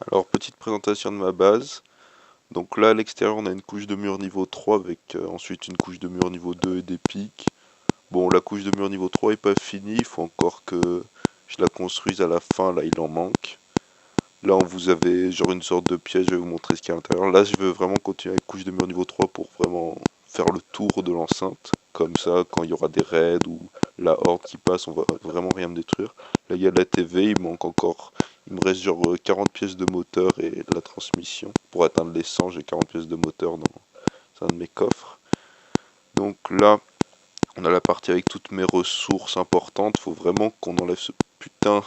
Alors, petite présentation de ma base. Donc là, à l'extérieur, on a une couche de mur niveau 3 avec ensuite une couche de mur niveau 2 et des pics. Bon, la couche de mur niveau 3 est pas finie, il faut encore que je la construise à la fin, là il en manque. Là, vous avez genre une sorte de pièce, je vais vous montrer ce qu'il y a à l'intérieur. Là, je veux vraiment continuer avec couche de mur niveau 3 pour vraiment faire le tour de l'enceinte. Comme ça, quand il y aura des raids ou la horde qui passe, on va vraiment rien me détruire. Là, il y a la TV, il manque encore. Il me reste genre 40 pièces de moteur et la transmission. Pour atteindre les 100, j'ai 40 pièces de moteur dans un de mes coffres. Donc là, on a la partie avec toutes mes ressources importantes. Faut vraiment qu'on enlève ce putain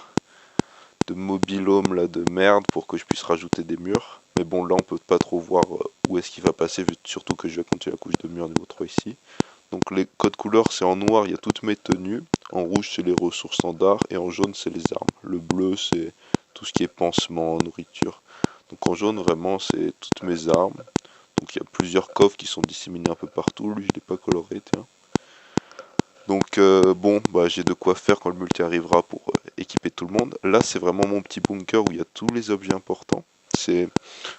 de mobilhome là de merde pour que je puisse rajouter des murs. Mais bon, là on peut pas trop voir où est-ce qu'il va passer, surtout que je vais continuer la couche de mur niveau 3 ici. Donc les codes couleurs, c'est en noir, il y a toutes mes tenues. En rouge, c'est les ressources standards. Et en jaune, c'est les armes. Le bleu, c'est tout ce qui est pansement, nourriture. Donc en jaune, vraiment, c'est toutes mes armes. Donc il y a plusieurs coffres qui sont disséminés un peu partout. Lui, je l'ai pas coloré, tiens. Donc bon, bah, j'ai de quoi faire quand le multi arrivera pour équiper tout le monde. Là, c'est vraiment mon petit bunker où il y a tous les objets importants.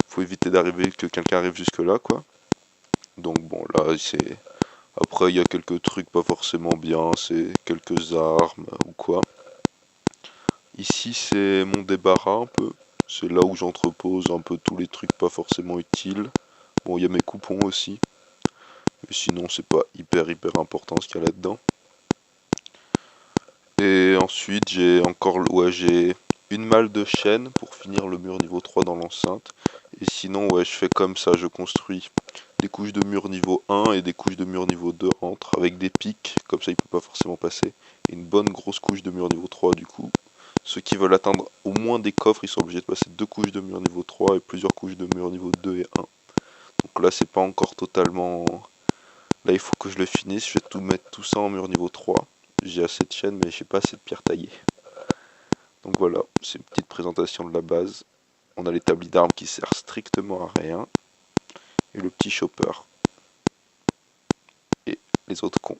Faut éviter d'arriver que quelqu'un arrive jusque là, quoi. Donc bon, là, c'est après, il y a quelques trucs pas forcément bien, c'est quelques armes ou quoi. Ici, c'est mon débarras un peu. C'est là où j'entrepose un peu tous les trucs pas forcément utiles. Bon, il y a mes coupons aussi. Mais sinon, c'est pas hyper important ce qu'il y a là-dedans. Et ensuite, j'ai encore ouais, j'ai une malle de chaîne pour finir le mur niveau 3 dans l'enceinte. Et sinon, ouais, je fais comme ça, je construis des couches de mur niveau 1 et des couches de mur niveau 2 entre, avec des pics, comme ça il peut pas forcément passer. Et une bonne grosse couche de mur niveau 3 du coup. Ceux qui veulent atteindre au moins des coffres, ils sont obligés de passer deux couches de mur niveau 3 et plusieurs couches de mur niveau 2 et 1. Donc là, c'est pas encore totalement... Là, il faut que je le finisse, je vais tout mettre tout ça en mur niveau 3. J'ai assez de chaînes, mais j'ai pas assez de pierres taillées. Donc voilà, c'est une petite présentation de la base. On a l'établi d'armes qui sert strictement à rien. Et le petit chopper. Et les autres cons.